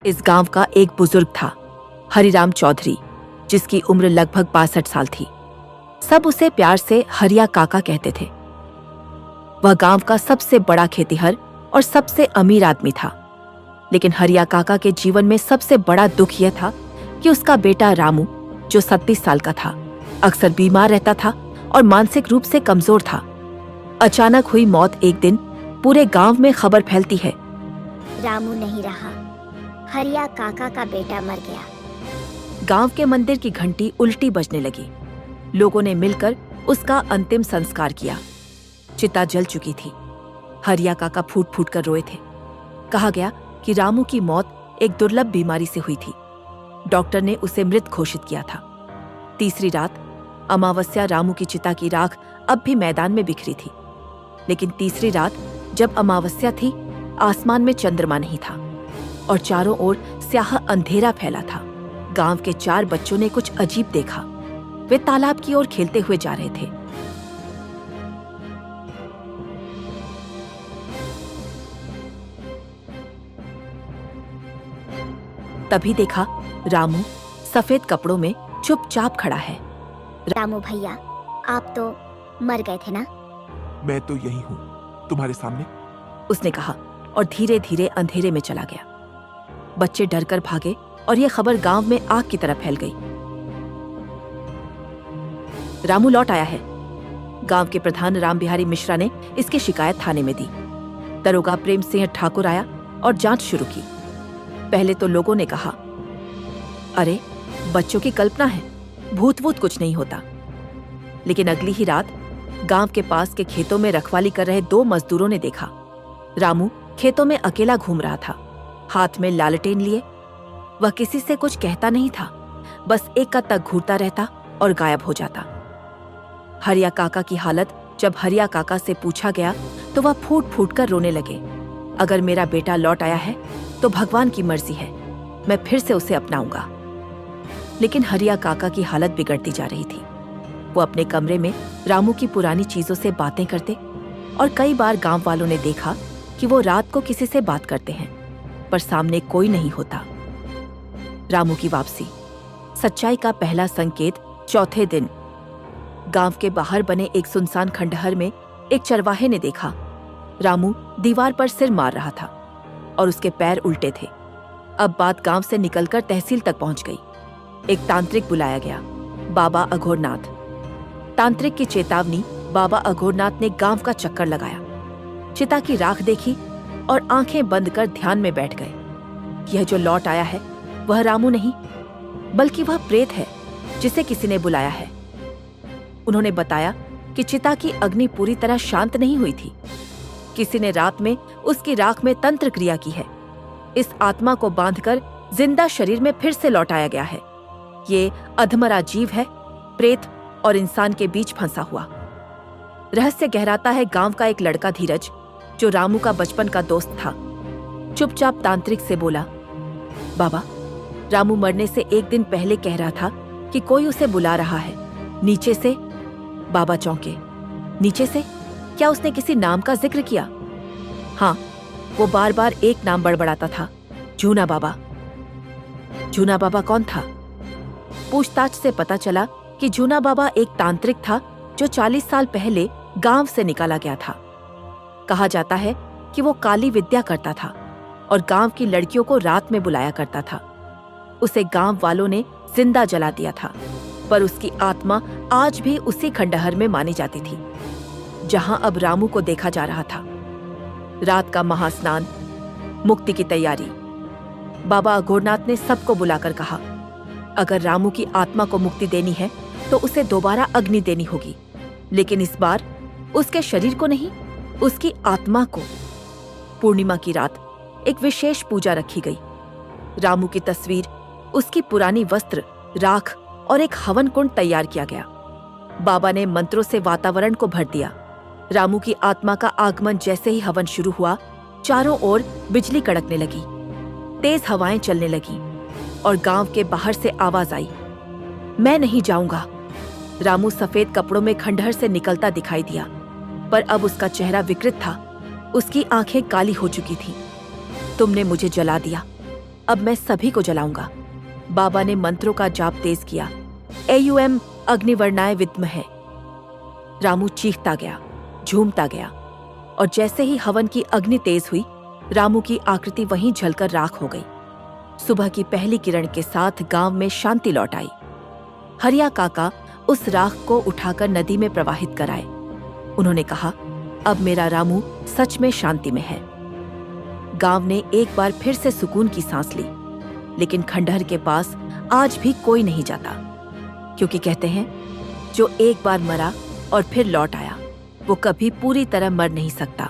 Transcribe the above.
इस गांव का एक बुजुर्ग था, हरिराम चौधरी, जिसकी उम्र लगभग 62 साल थी। सब उसे प्यार से हरिया काका कहते थे। वह गांव का सबसे बड़ा खेतिहर और सबसे अमीर आदमी था। लेकिन हरिया काका के जीवन में सबसे बड़ा दुख यह था कि उसका बेटा रामू, जो 37 साल का था, अक्सर बीमार रहता था और मानसिक रूप से कमजोर था। अचानक हुई मौत एक दिन पूरे गांव में खबर फैलती है। रामू नहीं रहा, हरिया काका का बेटा मर गया। गांव के मंदिर की घंटी उल्टी बजने लगी। लोगों ने मिलकर उसका अंतिम संस्कार किया। चिता जल चुकी थी। हरिया काका फूट फूट कर रोए थे। कहा गया कि रामू की मौत एक दुर्लभ बीमारी से हुई थी। डॉक्टर ने उसे मृत घोषित किया था। तीसरी रात अमावस्या रामू की चिता की राख अब भी मैदान में बिखरी थी। लेकिन तीसरी रात जब अमावस्या थी, आसमान में चंद्रमा नहीं था और चारों ओर स्याह अंधेरा फैला था। गांव के 4 बच्चों ने कुछ अजीब देखा। वे तालाब की ओर खेलते हुए जा रहे थे। तभी देखा रामू सफेद कपड़ों में चुपचाप खड़ा है। रामू भैया, आप तो मर गए थे ना? मैं तो यही हूँ, तुम्हारे सामने, उसने कहा और धीरे धीरे अंधेरे में चला गया। बच्चे डरकर भागे और यह खबर गांव में आग की तरह फैल गई। रामू लौट आया है। गांव के प्रधान राम बिहारी मिश्रा ने इसकी शिकायत थाने में दी। दरोगा प्रेम सिंह ठाकुर आया और जांच शुरू की। पहले तो लोगों ने कहा, अरे बच्चों की कल्पना है, भूत वूत कुछ नहीं होता। लेकिन अगली ही रात गांव के पास के खेतों में रखवाली कर रहे 2 मजदूरों ने देखा रामू खेतों में अकेला घूम रहा था, हाथ में लालटेन लिए। वह किसी से कुछ कहता नहीं था, बस एक तक घूरता रहता और गायब हो जाता। हरिया काका की हालत जब हरिया काका से पूछा गया तो वह फूट फूट कर रोने लगे। अगर मेरा बेटा लौट आया है तो भगवान की मर्जी है, मैं फिर से उसे अपनाऊंगा। लेकिन हरिया काका की हालत बिगड़ती जा रही थी। वो अपने कमरे में रामू की पुरानी चीजों से बातें करते और कई बार गांव वालों ने देखा कि वो रात को किसी से बात करते हैं, पर सामने कोई नहीं होता। रामू की वापसी। सच्चाई का पहला संकेत चौथे दिन गांव के बाहर बने एक सुनसान खंडहर में एक चरवाहे ने देखा। रामू दीवार पर सिर मार रहा था और उसके पैर उल्टे थे। अब बात गांव से निकलकर तहसील तक पहुंच गई। एक तांत्रिक बुलाया गया, बाबा अघोरनाथ। तांत्रिक की चेतावनी बाबा अघोरनाथ ने गांव का चक्कर लगाया। चिता की राख देखी और आंखें बंद कर ध्यान में बैठ गए। यह जो लौट आया है वह रामू नहीं, बल्कि वह प्रेत है जिसे किसी ने बुलाया है। उन्होंने बताया कि चिता की अग्नि पूरी तरह शांत नहीं हुई थी। किसी ने रात में उसकी राख में तंत्र क्रिया की है। इस आत्मा को बांधकर जिंदा शरीर में फिर से लौटाया गया है। ये अधमरा जीव है, प्रेत और इंसान के बीच फंसा हुआ। रहस्य गहराता है गांव का एक लड़का धीरज, जो रामू का बचपन का दोस्त था। चुपचाप तांत्रिक से बोला, बाबा, रामू मरने से एक दिन पहले कह रहा था कि कोई उसे बुला रहा है नीचे से। बाबा चौंके। नीचे से? क्या उसने किसी नाम का जिक्र किया? हाँ, वो बार बार एक नाम बड़बड़ाता था, झूना बाबा। झूना बाबा कौन था? पूछताछ से पता चला कि झूना बाबा एक तांत्रिक था जो 40 साल पहले गांव से निकाला गया था। कहा जाता है कि वो काली विद्या करता था और गांव की लड़कियों को रात में बुलाया करता था। उसे गांव वालों ने जिंदा जला दिया था, पर उसकी आत्मा आज भी उसी खंडहर में मानी जाती थी जहां अब रामू को देखा जा रहा था। रात का महास्नान, मुक्ति की तैयारी। बाबा अघोरनाथ ने सबको बुलाकर कहा, अगर रामू की आत्मा को मुक्ति देनी है तो उसे दोबारा अग्नि देनी होगी, लेकिन इस बार उसके शरीर को नहीं, उसकी आत्मा को। पूर्णिमा की रात एक विशेष पूजा रखी गई। रामू की तस्वीर, उसकी पुरानी वस्त्र, राख और एक हवन कुंड तैयार किया गया। बाबा ने मंत्रों से वातावरण को भर दिया। रामू की आत्मा का आगमन जैसे ही हवन शुरू हुआ, चारों ओर बिजली कड़कने लगी, तेज हवाएं चलने लगी और गांव के बाहर से आवाज आई, मैं नहीं जाऊंगा। रामू सफेद कपड़ों में खंडहर से निकलता दिखाई दिया, पर अब उसका चेहरा विकृत था। उसकी आंखें काली हो चुकी थीं। तुमने मुझे जला दिया, अब मैं सभी को जलाऊंगा। बाबा ने मंत्रों का जाप तेज किया। एयुएम अग्निवर्णाय विद्महे। रामू चीखता गया, झूमता गया, और जैसे ही हवन की अग्नि तेज हुई, रामू की आकृति वहीं जलकर राख हो गई। सुबह की पहली किरण के साथ गांव में शांति लौट आई। हरिया काका उस राख को उठाकर नदी में प्रवाहित कराए। उन्होंने कहा, अब मेरा रामू सच में शांति में है। गांव ने एक बार फिर से सुकून की सांस ली, लेकिन खंडहर के पास आज भी कोई नहीं जाता, क्योंकि कहते हैं जो एक बार मरा और फिर लौट आया, वो कभी पूरी तरह मर नहीं सकता।